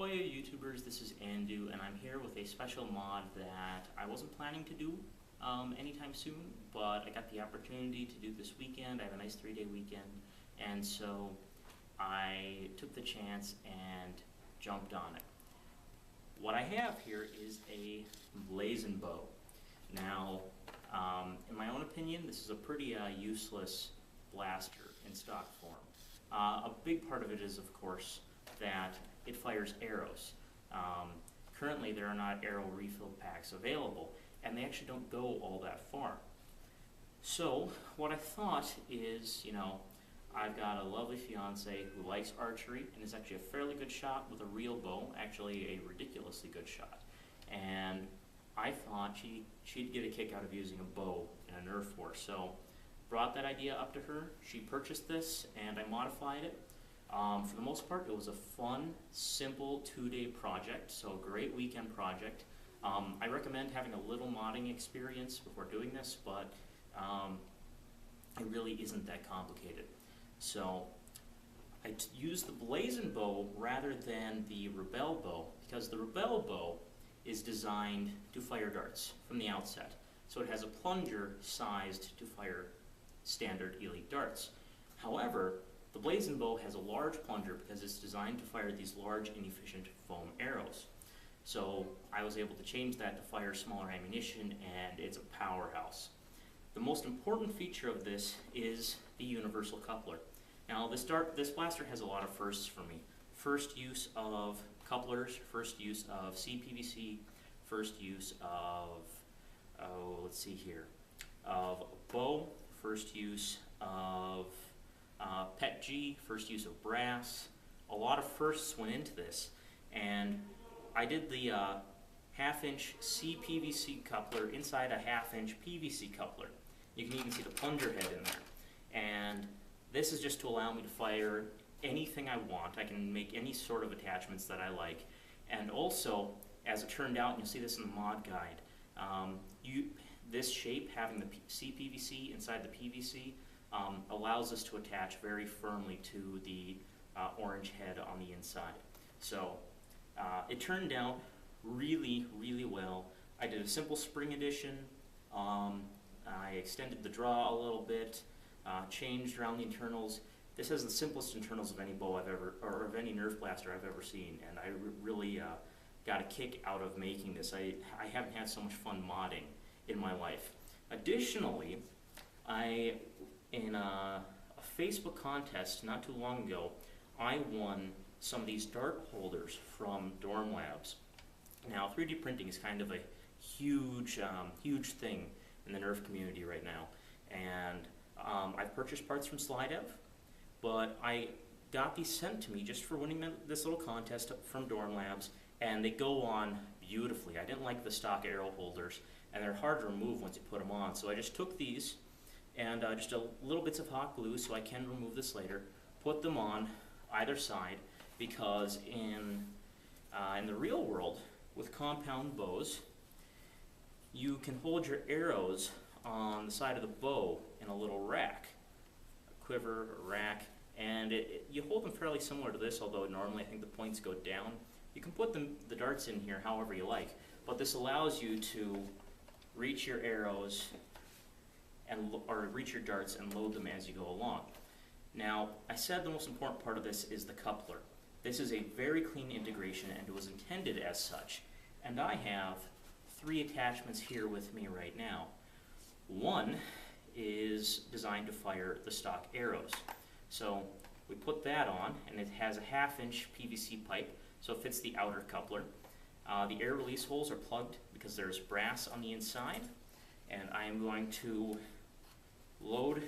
Ahoy YouTubers, this is Andu, and I'm here with a special mod that I wasn't planning to do anytime soon, but I got the opportunity to do this weekend. I have a nice 3-day weekend, and so I took the chance and jumped on it. What I have here is a Blazin Bow. Now, in my own opinion, this is a pretty useless blaster in stock form. A big part of it is, of course, that it fires arrows. Currently there are not arrow refill packs available, and they actually don't go all that far. So what I thought is, I've got a lovely fiance who likes archery and is actually a fairly good shot with a real bow, actually a ridiculously good shot. And I thought she'd get a kick out of using a bow in a Nerf war. So brought that idea up to her. She purchased this and I modified it. For the most part, it was a fun, simple 2-day project, so a great weekend project. I recommend having a little modding experience before doing this, but it really isn't that complicated. So I used the Blazin Bow rather than the Rebelle Bow, because the Rebelle Bow is designed to fire darts from the outset. So it has a plunger sized to fire standard elite darts. However, the Blazin Bow has a large plunger because it's designed to fire these large, inefficient foam arrows. So I was able to change that to fire smaller ammunition, and it's a powerhouse. The most important feature of this is the universal coupler. Now this blaster has a lot of firsts for me. First use of couplers, first use of CPVC, first use of, of bow, first use of PETG, first use of brass. A lot of firsts went into this, and I did the 1/2-inch CPVC coupler inside a 1/2-inch PVC coupler. You can even see the plunger head in there, and this is just to allow me to fire anything I want. I can make any sort of attachments that I like, and also, as it turned out, and you'll see this in the mod guide, this shape, having the CPVC inside the PVC, allows us to attach very firmly to the orange head on the inside. So it turned out really, really well. I did a simple spring addition. I extended the draw a little bit, changed around the internals. This has the simplest internals of any bow I've ever, or of any Nerf blaster I've ever seen, and I really got a kick out of making this. I haven't had so much fun modding in my life. Additionally, in a Facebook contest not too long ago, I won some of these dart holders from Dorm Labs. Now, 3D printing is kind of a huge thing in the Nerf community right now, and I've purchased parts from Slidev, but I got these sent to me just for winning this little contest from Dorm Labs, and they go on beautifully. I didn't like the stock arrow holders, and they're hard to remove once you put them on, so I just took these and just a little bits of hot glue, so I can remove this later, put them on either side, because in the real world, with compound bows, you can hold your arrows on the side of the bow in a little rack, a quiver, a rack, and you hold them fairly similar to this, although normally I think the points go down. You can put the darts in here however you like, but this allows you to reach your arrows or reach your darts and load them as you go along. Now, I said the most important part of this is the coupler. This is a very clean integration, and it was intended as such. And I have 3 attachments here with me right now. One is designed to fire the stock arrows. So we put that on, and it has a 1/2-inch PVC pipe, so it fits the outer coupler. The air release holes are plugged because there's brass on the inside, and I am going to load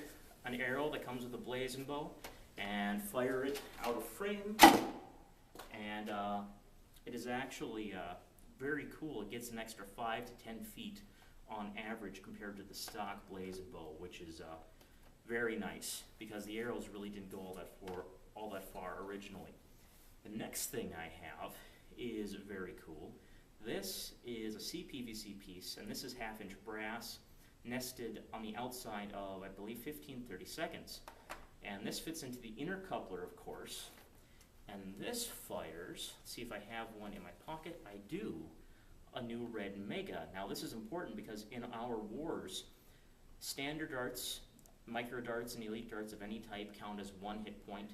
an arrow that comes with a Blazin Bow and fire it out of frame, and it is actually very cool. It gets an extra 5 to 10 feet on average compared to the stock Blazin Bow, which is very nice because the arrows really didn't go all that far originally. The next thing I have is very cool. This is a CPVC piece, and this is 1/2-inch brass nested on the outside of, I believe, 15/32. And this fits into the inner coupler, of course, and this fires Let's see if I have one in my pocket. I do. A new red Mega. Now this is important because in our wars, standard darts, micro darts, and elite darts of any type count as 1 hit point.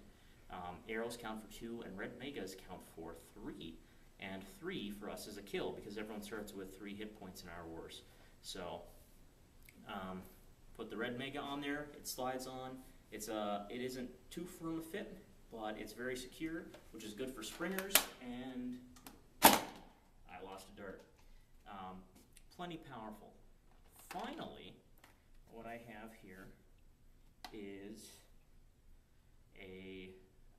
Arrows count for 2, and red Megas count for 3. And 3 for us is a kill because everyone starts with 3 hit points in our wars. So put the red Mega on there. It slides on. It isn't too firm a fit, but it's very secure, which is good for springers. And I lost a dart. Plenty powerful. Finally, what I have here is a,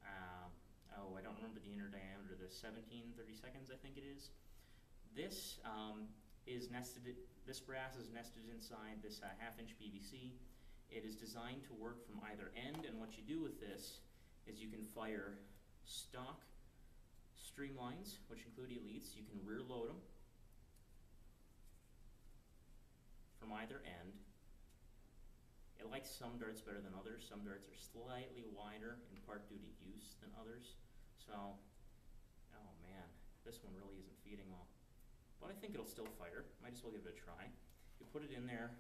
I don't remember the inner diameter, the 17/32, I think it is. This is nested, this brass is nested inside this 1/2-inch PVC. It is designed to work from either end, and what you do with this is you can fire stock streamlines, which include elites. You can rear load them from either end. It likes some darts better than others. Some darts are slightly wider, in part due to use, than others. So, oh man, this one really isn't feeding well. But I think it'll still fire. Might as well give it a try. You put it in there,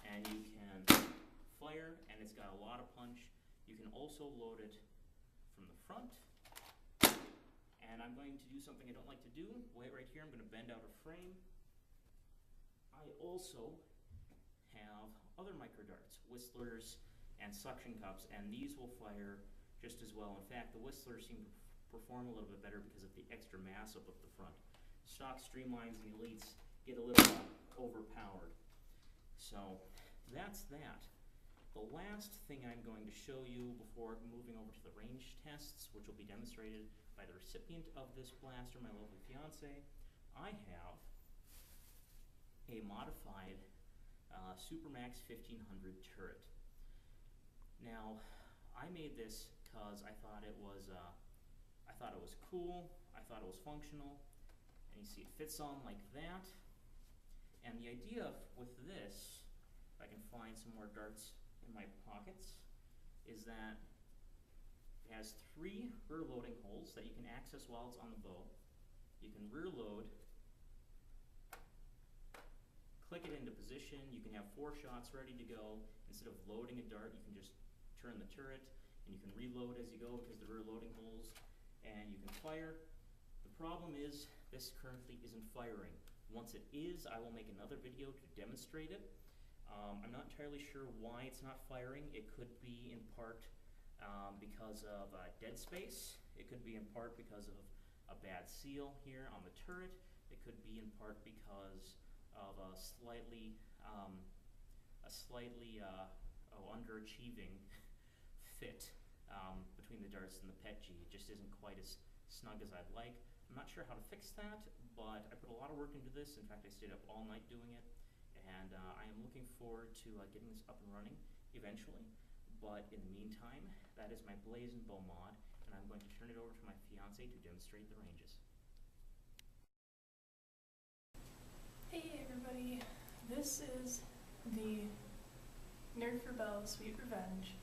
and you can fire, and it's got a lot of punch. You can also load it from the front. And I'm going to do something I don't like to do. Wait right here, I'm going to bend out a frame. I also have other micro darts, whistlers and suction cups, and these will fire just as well. In fact, the whistlers seem to perform a little bit better because of the extra mass up the front. Stock streamlines and elites get a little overpowered. So that's that. The last thing I'm going to show you before moving over to the range tests, which will be demonstrated by the recipient of this blaster, my lovely fiance, I have a modified Supermax 1500 turret. Now, I made this because I thought it was cool. I thought it was functional, and you see it fits on like that. And the idea with this, if I can find some more darts in my pockets, is that it has 3 rear loading holes that you can access while it's on the bow. You can rear load, click it into position. You can have 4 shots ready to go. Instead of loading a dart, you can just turn the turret, and you can reload as you go because the rear loading holes, and you can fire. The problem is this currently isn't firing. Once it is, I will make another video to demonstrate it. I'm not entirely sure why it's not firing. It could be in part because of dead space. It could be in part because of a bad seal here on the turret. It could be in part because of a slightly underachieving fit between the darts and the PET-G. It just isn't quite as snug as I'd like. I'm not sure how to fix that, but I put a lot of work into this. In fact, I stayed up all night doing it, and I am looking forward to getting this up and running eventually. But in the meantime, that is my Blazin Bow mod, and I'm going to turn it over to my fiance to demonstrate the ranges. Hey everybody, this is the Nerf Rebelle Sweet Revenge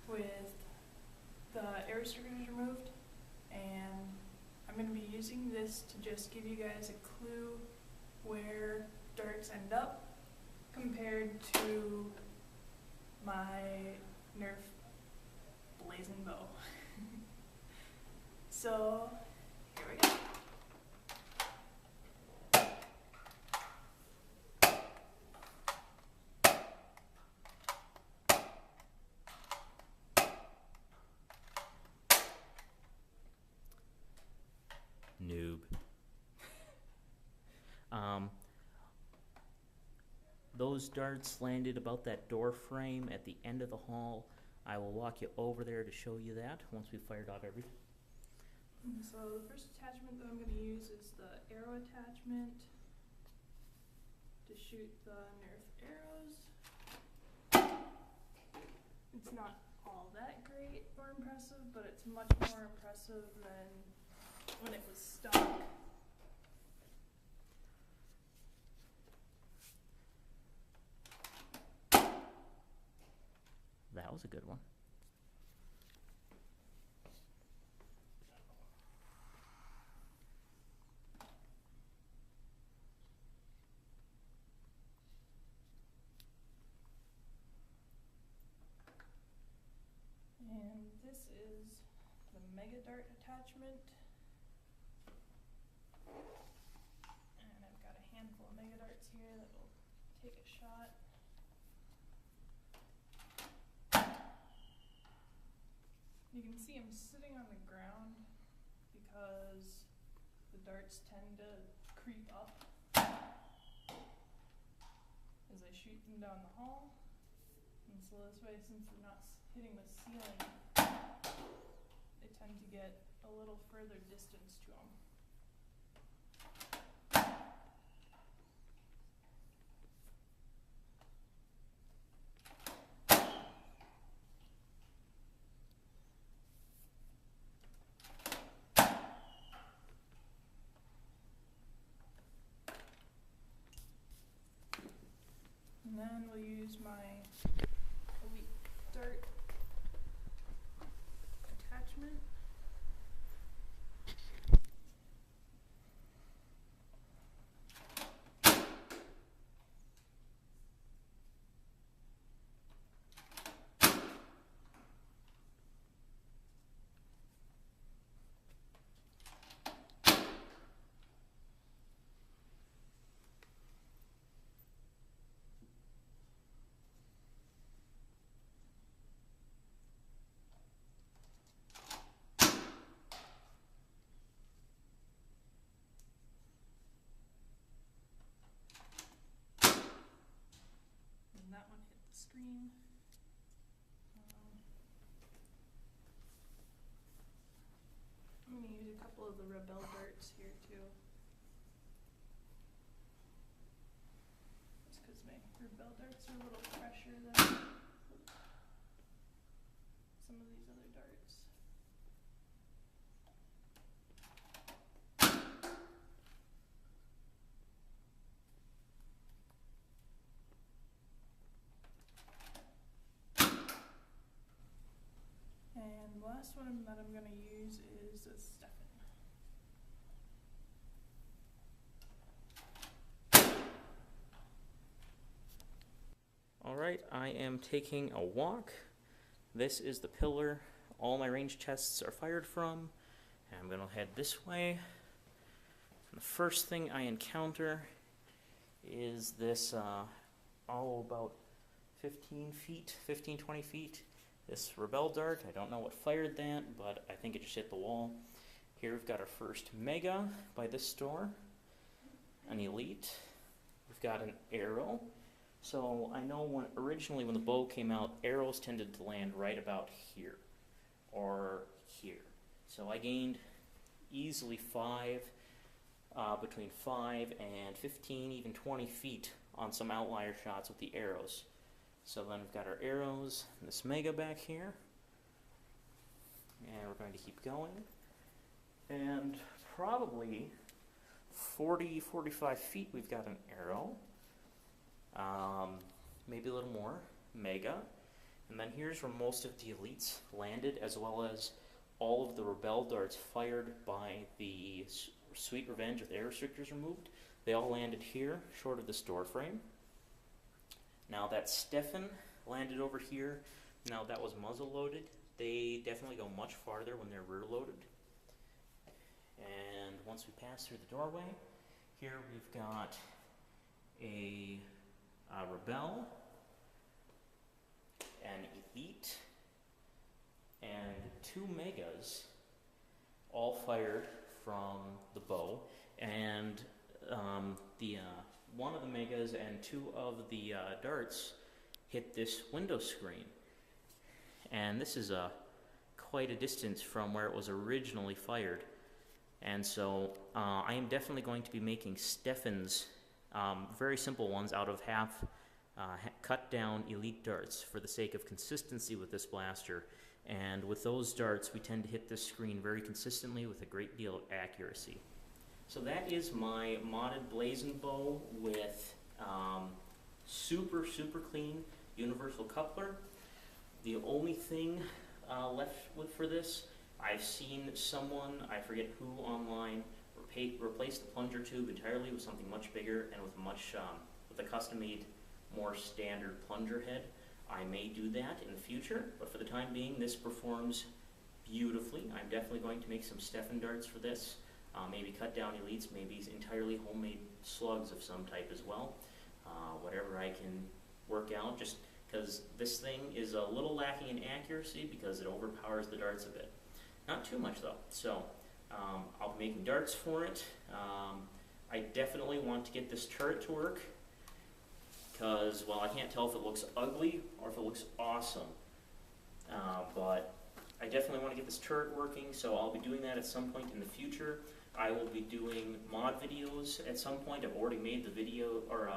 with the air restrictors removed, and I'm going to be using this to just give you guys a clue where darts end up compared to my Nerf Blazin Bow. So, here we go. Noob. Those darts landed about that door frame at the end of the hall. I will walk you over there to show you that once we've fired off everything. So the first attachment that I'm going to use is the arrow attachment to shoot the Nerf arrows. It's not all that great or impressive, but it's much more impressive than when it was stock. That was a good one. Mega Dart attachment. And I've got a handful of Mega Darts here that will take a shot. You can see I'm sitting on the ground because the darts tend to creep up as I shoot them down the hall. And so this way, since they're not hitting the ceiling, they tend to get a little further distance to them. And then we'll use my Elite Dart attachment. That one hit the screen. I'm going to use a couple of the Rebelle darts here too. Just because my Rebelle darts are a little fresher than some of these other darts. And the last one that I'm going to use is a Stefan. Alright, I am taking a walk. This is the pillar all my range tests are fired from. And I'm going to head this way. And the first thing I encounter is this, about 15 feet, 20 feet. This Rebelle dart, I don't know what fired that, but I think it just hit the wall. Here we've got our first Mega by this store, an Elite. We've got an arrow. So I know originally when the bow came out, arrows tended to land right about here, or here. So I gained easily between 5 and 15, even 20 feet on some outlier shots with the arrows. So then we've got our arrows, and this Mega back here, and we're going to keep going, and probably 40-45 feet we've got an arrow, maybe a little more, Mega, and then here's where most of the Elites landed, as well as all of the Rebelle darts fired by the Sweet Revenge with air restrictors removed. They all landed here, short of this door frame. Now that Stefan landed over here. Now that was muzzle loaded. They definitely go much farther when they're rear loaded. And once we pass through the doorway, here we've got a Rebelle, an Elite, and 2 Megas, all fired from the bow. And one of the Megas and 2 of the darts hit this window screen. And this is quite a distance from where it was originally fired. And so I am definitely going to be making Stefans, very simple ones, out of half cut down Elite darts for the sake of consistency with this blaster. And with those darts, we tend to hit this screen very consistently with a great deal of accuracy. So that is my modded Blazin Bow with super clean universal coupler. The only thing left for this, I've seen someone, I forget who online, replace the plunger tube entirely with something much bigger and with a custom-made, more standard plunger head. I may do that in the future, but for the time being, this performs beautifully. I'm definitely going to make some Stefan darts for this. Maybe cut down elites, maybe entirely homemade slugs of some type as well. Whatever I can work out, just because this thing is a little lacking in accuracy because it overpowers the darts a bit. Not too much though. So I'll be making darts for it. I definitely want to get this turret to work because, well, I can't tell if it looks ugly or if it looks awesome. But I definitely want to get this turret working, so I'll be doing that at some point in the future. I will be doing mod videos at some point. I've already made the video, or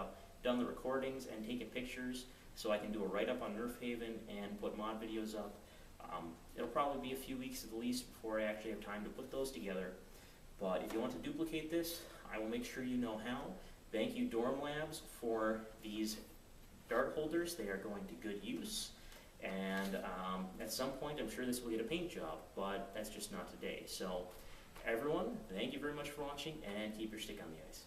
done the recordings and taken pictures, so I can do a write-up on Nerf Haven and put mod videos up. It'll probably be a few weeks at the least before I actually have time to put those together. But if you want to duplicate this, I will make sure you know how. Thank you, Dorm Labs, for these dart holders. They are going to good use. And at some point, I'm sure this will get a paint job, but that's just not today. So, everyone, thank you very much for watching, and keep your stick on the ice.